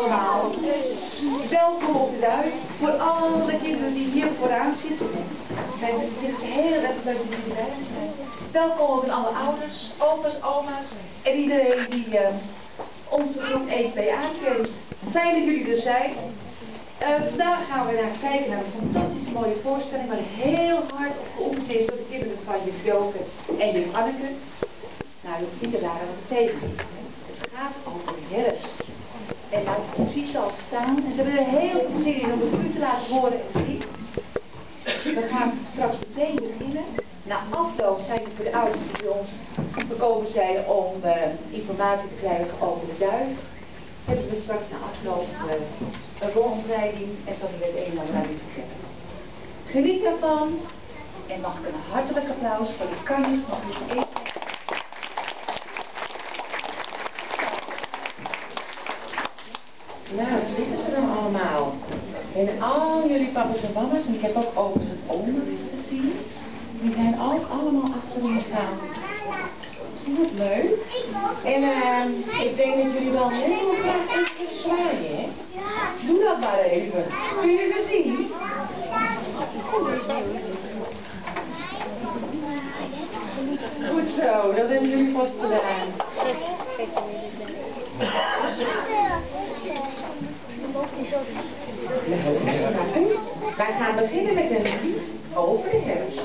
allemaal. Welkom op de Duin. Voor alle kinderen die hier vooraan zitten. Ik vind het heel erg leuk dat jullie erbij zijn. Welkom ook aan alle ouders, opa's, oma's en iedereen die onze groep 1-2 aankent. Fijn dat jullie er zijn. Vandaag gaan we kijken naar een fantastische mooie voorstelling waar heel hard op geoefend is door de kinderen van juf Joke en juf Anneke. Nou, je hoeft niet te raden wat het betekent. Het gaat over de herfst. En nou, je ziet ze al staan en ze hebben er heel veel zin in om het u te laten horen en zien. We gaan straks meteen beginnen. Na afloop zijn het voor de ouders die bij ons gekomen zijn om informatie te krijgen over de duin. Hebben we straks na afloop een rondleiding en zal we het een en ander aan u vertellen. Geniet ervan en mag ik een hartelijk applaus voor de kanjes nog eens even. Nou, daar zitten ze dan allemaal. En al jullie papa's en mama's, en ik heb ook opa's en oma's gezien, die zijn ook allemaal achter in de zaal. Wat leuk. En ik denk dat jullie wel heel graag even zwaaien, hè? Doe dat maar even. Kun je ze zien? Goed zo, dat hebben jullie vast gedaan. Nou goed, wij gaan beginnen met een lied over de herfst.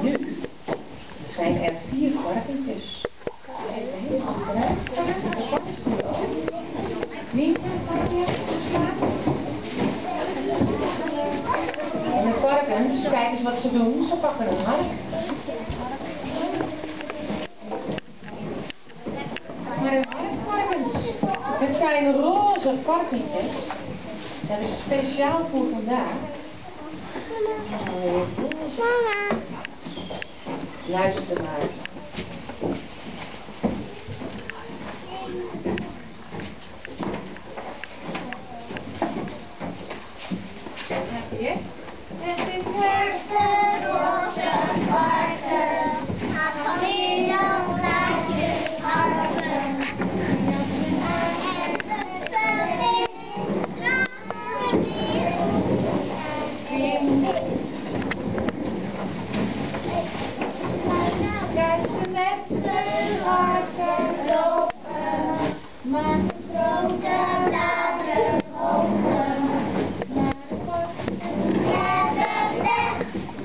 Nu zijn er 4 varkentjes. Even heel achteruit. Kijk eens wat ze doen. Ze pakken een hark. Maar een harkvarkens. Het zijn roze varkentjes. Ze hebben speciaal voor vandaag. Mama. Luister maar. Heb je? Het is herfst. De roze varken, gaat van weer dan blaadjes harken. En de velling, stralen weer Kijk ze met de harken lopen, maar de grote bladeren open. Naar de weg,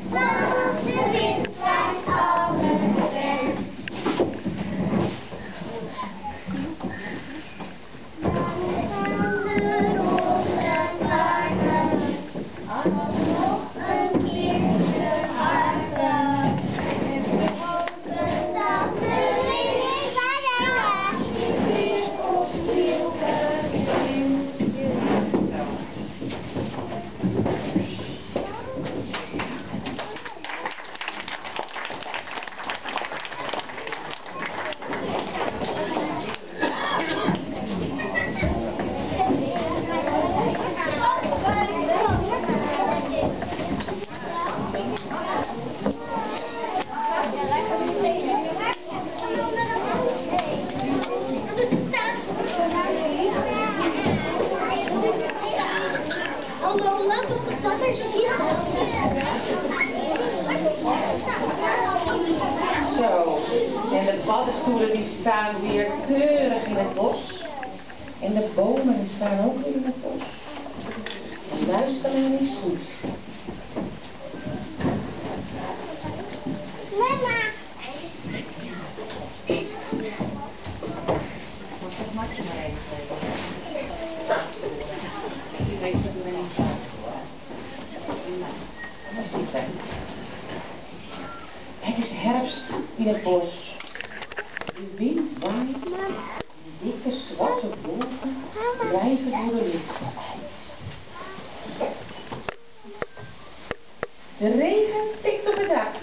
want de wind waait alles weg. Dan gaan de roze varken nog een keertje harken. En we hopen dat de wind weer opnieuw begint. Hallo, laat op de tafel zien. Zo, en de paddenstoelen die staan weer keurig in het bos. En de bomen die staan ook weer in het bos. En luister maar eens goed. Mama. Het is herfst in het bos. De wind waait. Dikke zwarte wolken drijven door de lucht. De regen tikt op het dak.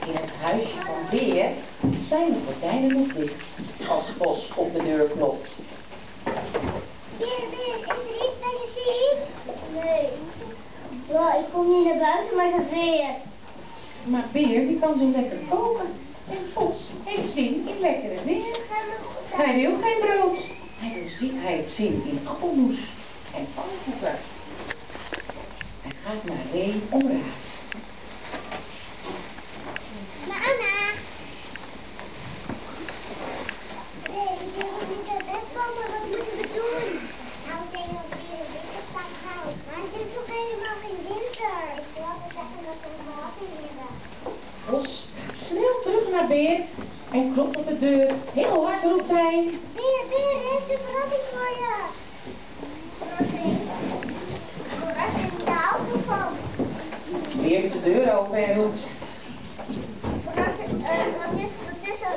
In het huisje van Beer zijn de gordijnen nog dicht als Bos op de deur klopt. Beer, is er iets dat je ziet? Nee. Ja, ik kom niet naar buiten, maar dat weer. Maar Beer die kan zo lekker koken. En Bos heeft zin in lekkere dingen. Hij wil geen brood. Hij heeft zin in appelmoes en pannenkoeken. Hij gaat naar Ree om raad. Mama. Nee, ik wil niet naar bed komen. Wat moeten we doen? Nou, ik denk dat we hier een winter staan houden. Maar het is toch helemaal geen winter? Ik wil altijd zeggen dat we een verrassing hebben. Bos gaat snel terug naar Beer en klopt op de deur. Heel hard roept hij. Beer, heeft een verrassing voor je. Verrassing? Verrassing, daar hou ik van. Beer doet de deur open en roept. Verrassing, wat is er tussen?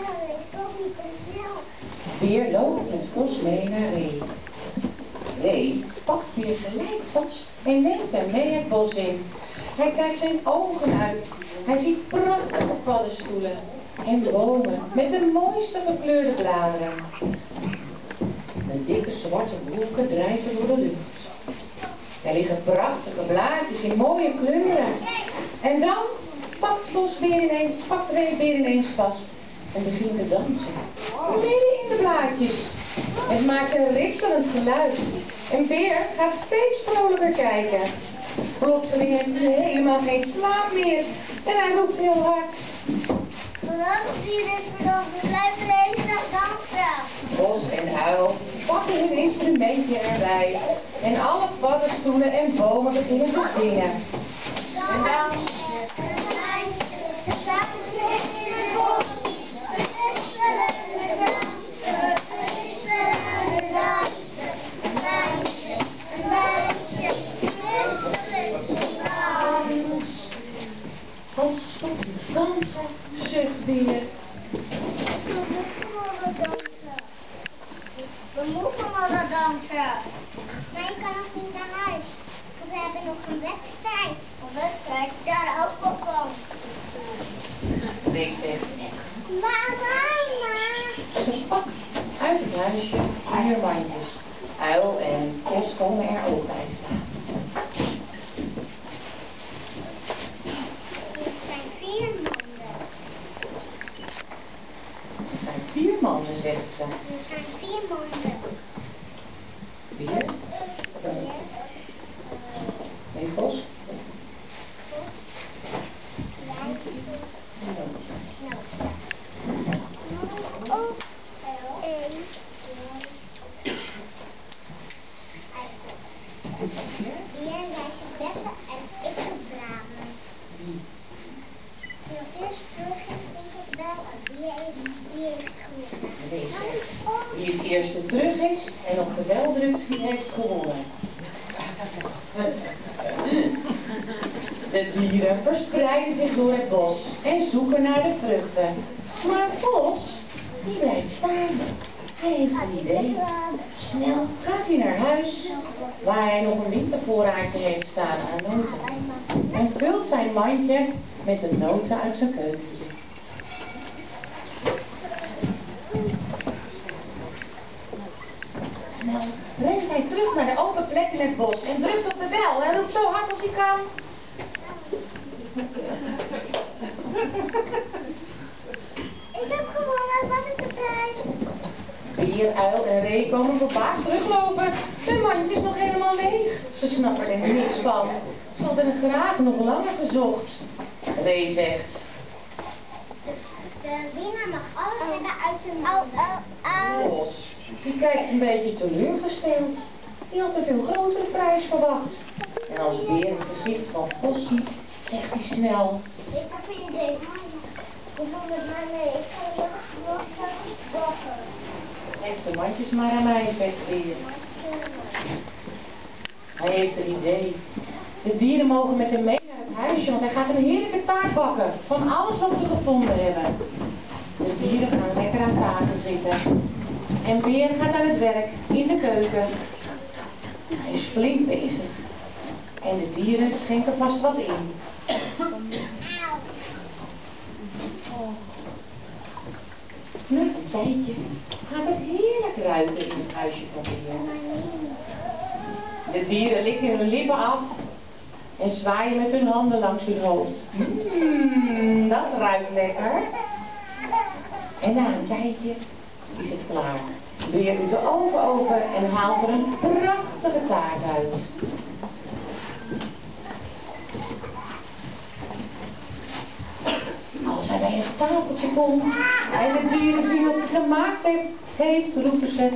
Ja, ik kom niet te snel. Beer loopt met Bos mee naar Ree. Ree pakt Beer gelijk vast en neemt hem mee het bos in. Hij kijkt zijn ogen uit. Hij ziet prachtige paddenstoelen en bomen met de mooiste gekleurde bladeren. De dikke zwarte wolken drijven door de lucht. Er liggen prachtige blaadjes in mooie kleuren. En dan pakt Ree weer ineens vast en begint te dansen. Midden in de blaadjes. Het maakt een ritselend geluid. En Beer gaat steeds vrolijker kijken. Plotseling heeft hij helemaal geen slaap meer. En hij roept heel hard. Vanaf hier is verdomme, we blijven de hele dag dansen. Bos en Uil pakken hun instrumentje erbij. En alle paddenstoelen en bomen beginnen te zingen. En dan... Een meisje gewoon wat dansen. We moeten wel wat dansen. Maar je kan nog niet naar huis. We hebben nog een wedstrijd. Een wedstrijd? Daar ook op van. Nee, zeg. Mama. Ze pakt uit het huisje 4 mandjes. Uil en Kos komen er ook bij staan. Het zijn 4 manden. Het zijn 4 manden, zegt ze. Er zijn 4 manden. 4? Nee, Kos? Oh, 1. Die lijstje bessen en ik heb bramen. Die als eerst terug is, denk ik wel, die heeft gewonnen. Nee, zegt. Wie het eerste terug is en op de bel drukt, die heeft gewonnen. De dieren verspreiden zich door het bos en zoeken naar de vruchten. Maar Kos, die blijft staan. Hij heeft een idee. Snel gaat hij naar huis, waar hij nog een wintervoorraadje heeft staan aan noten. En vult zijn mandje met de noten uit zijn keukentje. Snel rent hij terug naar de open plek in het bos en drukt op de bel en roept zo hard als hij kan. Ik heb gewonnen, wat is de prijs? Beer, uil en ree komen verbaasd teruglopen. Hun mandje is nog helemaal leeg. Ze snappen er niks van. Ze hadden het graag nog langer gezocht. Ree zegt. De winnaar mag alles hebben uit de manden. Kos, die kijkt een beetje teleurgesteld. Die had een veel grotere prijs verwacht. En als Beer het gezicht van Kos ziet, zegt hij snel. Ik heb een idee. Kom met mij mee. Ik ga je nog bakken. Geef de mandjes maar aan mij, zegt Beer. Hij heeft een idee. De dieren mogen met hem mee naar het huisje, want hij gaat een heerlijke taart bakken. Van alles wat ze gevonden hebben. De dieren gaan lekker aan tafel zitten. En Beer gaat aan het werk in de keuken. Hij is flink bezig. En de dieren schenken vast wat in. Na een tijdje gaat het heerlijk ruiken in het huisje van Beer. De dieren likken hun lippen af en zwaaien met hun handen langs hun hoofd. Dat ruikt lekker. En na een tijdje is het klaar. Beer doet de oven open en haalt er een prachtige taart uit. Als hij bij het tafeltje komt en de dieren zien wat hij gemaakt heeft, roepen ze: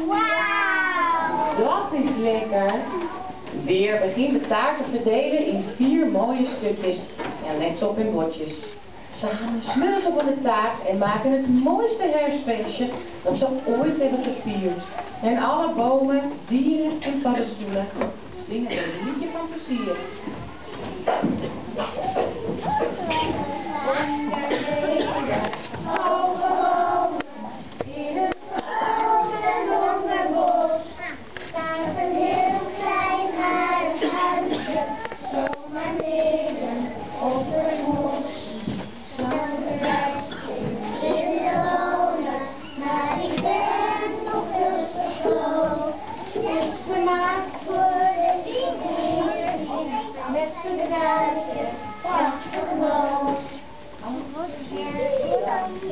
Wauw! dat is lekker. Beer begint de taart te verdelen in 4 mooie stukjes en legt ze op in bordjes. Samen smullen ze van de taart en maken het mooiste herfstfeestje dat ze ooit hebben gevierd. En alle bomen, dieren en paddenstoelen zingen een liedje van plezier. In het grote en donker bos staat een heel klein huisje, zomaar midden op het mos. Zonder rest in de wonen, maar ik ben nog veel te groot. Is gemaakt voor de dieren, met zijn ruitje, prachtig rood.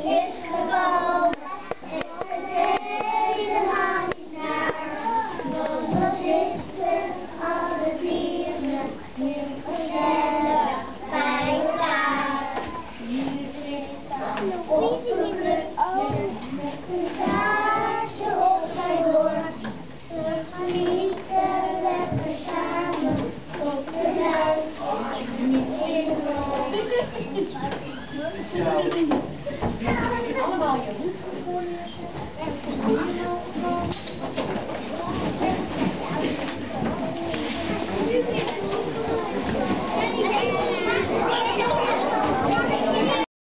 Is gewoon, is het helemaal niet naar. Want we zitten alle dieren hier gezellig bij elkaar. Hier zit dan op een plukje met een kaartje op zijn borst. We genieten lekker samen op de ruit, niet in het rood. Zo. Allemaal je hoed voor je.